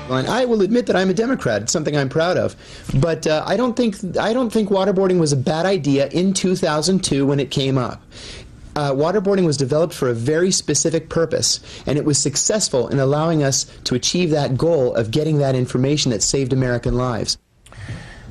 And I will admit that I'm a Democrat. It's something I'm proud of. But I don't think waterboarding was a bad idea in 2002 when it came up. Waterboarding was developed for a very specific purpose, and it was successful in allowing us to achieve that goal of getting that information that saved American lives.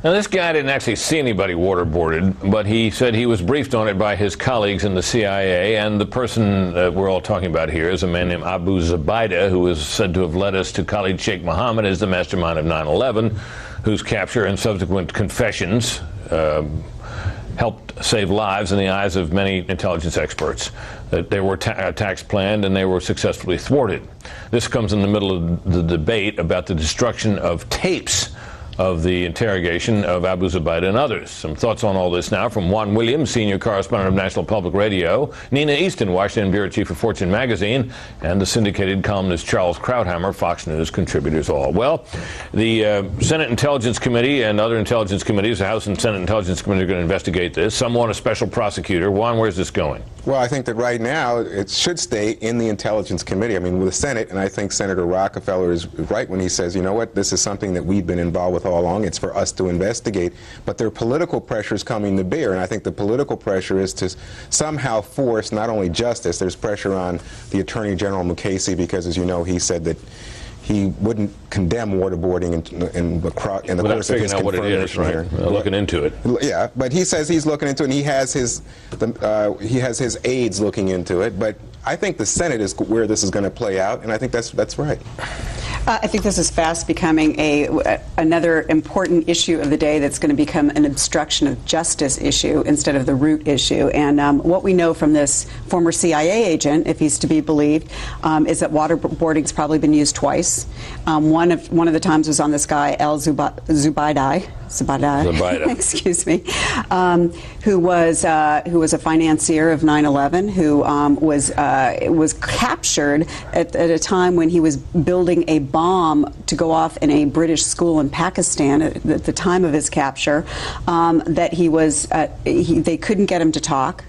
Now, this guy didn't actually see anybody waterboarded, but he said he was briefed on it by his colleagues in the CIA, and the person that we're all talking about here is a man named Abu Zubaydah, who is said to have led us to Khalid Sheikh Mohammed as the mastermind of 9/11, whose capture and subsequent confessions helped save lives in the eyes of many intelligence experts. That there were attacks planned and they were successfully thwarted. This comes in the middle of the debate about the destruction of tapes of the interrogation of Abu Zubaydah and others. Some thoughts on all this now from Juan Williams, senior correspondent of National Public Radio, Nina Easton, Washington bureau chief of Fortune magazine, and the syndicated columnist Charles Krauthammer, Fox News contributors all. Well, the Senate Intelligence Committee and other intelligence committees, the House and Senate Intelligence Committee, are going to investigate this. Some want a special prosecutor. Juan, where's this going? Well, I think that right now it should stay in the Intelligence Committee. I mean, with the Senate, and I think Senator Rockefeller is right when he says, you know what, this is something that we've been involved with all along. It's for us to investigate. But there are political pressures coming to bear, and I think the political pressure is to somehow force not only justice, there's pressure on the Attorney General Mukasey, because, as you know, he said that he wouldn't condemn waterboarding in the course of his out what it is, right? here. Looking into it. Yeah, but he says he's looking into it, and he has his aides looking into it. But I think the Senate is where this is going to play out, and I think that's right. I think this is fast becoming another important issue of the day that's going to become an obstruction of justice issue instead of the root issue. And what we know from this former CIA agent, if he's to be believed, is that waterboarding's probably been used twice. One of the times was on this guy Zubaydah, excuse me, who was a financier of 9/11, who was captured at a time when he was building a bomb to go off in a British school in Pakistan at the time of his capture. That they couldn't get him to talk.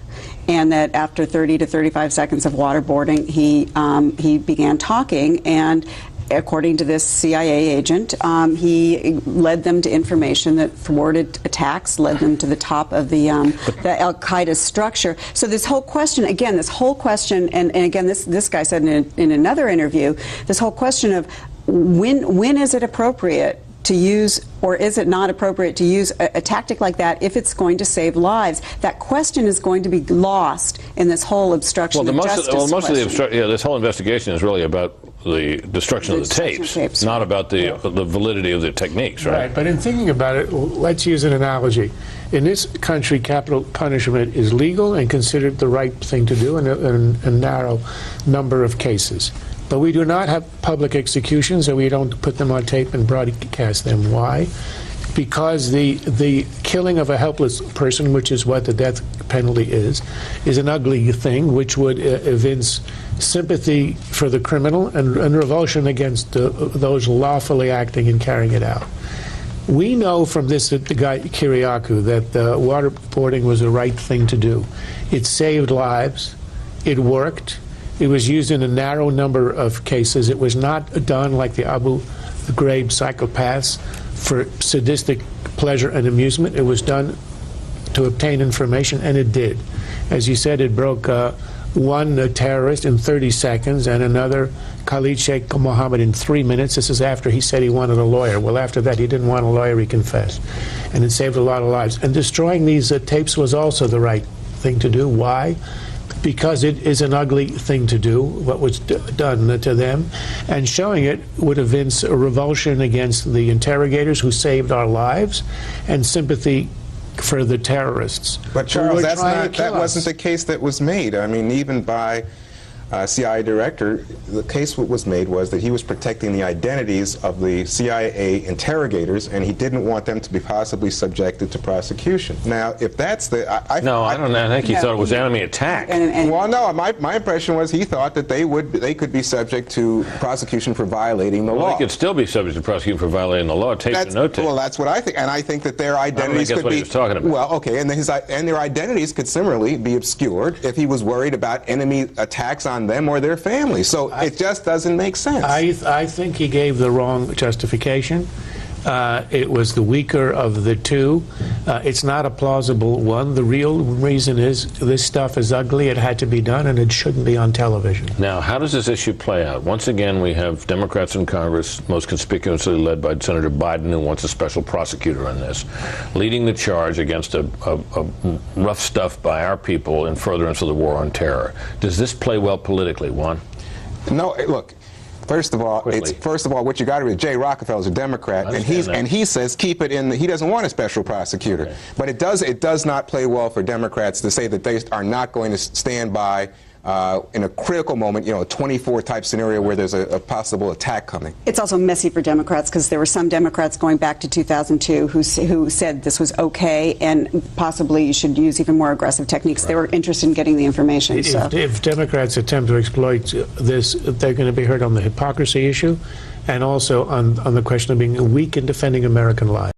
And that after 30 to 35 seconds of waterboarding, he began talking, and according to this CIA agent, he led them to information that thwarted attacks, led them to the top of the Al-Qaeda structure. So this whole question, and again, this guy said in another interview, this whole question of when is it appropriate to use, or is it not appropriate to use a tactic like that if it's going to save lives? That question is going to be lost in this whole obstruction of justice question. This whole investigation is really about the destruction of the tapes, not about the validity of the techniques, right? Right, but in thinking about it, let's use an analogy. In this country, capital punishment is legal and considered the right thing to do in a narrow number of cases. But we do not have public executions, and we don't put them on tape and broadcast them. Why? Because the killing of a helpless person, which is what the death penalty is an ugly thing, which would evince sympathy for the criminal and revulsion against those lawfully acting and carrying it out. We know from the guy Kiriakou that waterboarding was the right thing to do. It saved lives. It worked. It was used in a narrow number of cases. It was not done like the Abu Ghraib psychopaths for sadistic pleasure and amusement. It was done to obtain information, and it did. As you said, it broke one terrorist in 30 seconds and another, Khalid Sheikh Mohammed, in 3 minutes. This is after he said he wanted a lawyer. Well, after that, he didn't want a lawyer, he confessed. And it saved a lot of lives. And destroying these tapes was also the right thing to do. Why? Because it is an ugly thing to do, what was done to them, and showing it would evince a revulsion against the interrogators who saved our lives and sympathy for the terrorists. But Charles, that wasn't the case that was made. I mean, even by CIA director, the case what was made was that he was protecting the identities of the CIA interrogators, and he didn't want them to be possibly subjected to prosecution. Now, if that's the... I think he thought it was enemy attack. Well, no, my impression was he thought that they could be subject to prosecution for violating the law. They could still be subject to prosecution for violating the law. Tapes and no tapes. Well, that's what I think, and I think that their identities could be... what he was talking about. Well, okay, and their identities could similarly be obscured if he was worried about enemy attacks on on them or their families. So it just doesn't make sense. I think he gave the wrong justification. It was the weaker of the two. It's not a plausible one. The real reason is this stuff is ugly. It had to be done, and it shouldn't be on television. Now, how does this issue play out? Once again, we have Democrats in Congress, most conspicuously led by Senator Biden, who wants a special prosecutor on this, leading the charge against a rough stuff by our people in furtherance of the war on terror. Does this play well politically, Juan? No, look. First of all, what you got to read. Jay Rockefeller's a Democrat, and he says keep it in. He doesn't want a special prosecutor, okay. But it does not play well for Democrats to say that they are not going to stand by in a critical moment, a 24 type scenario where there's a possible attack coming. It's also messy for Democrats because there were some Democrats going back to 2002 who said this was okay and possibly you should use even more aggressive techniques. Right. They were interested in getting the information. If Democrats attempt to exploit this, they're going to be hurt on the hypocrisy issue and also on the question of being weak in defending American lives.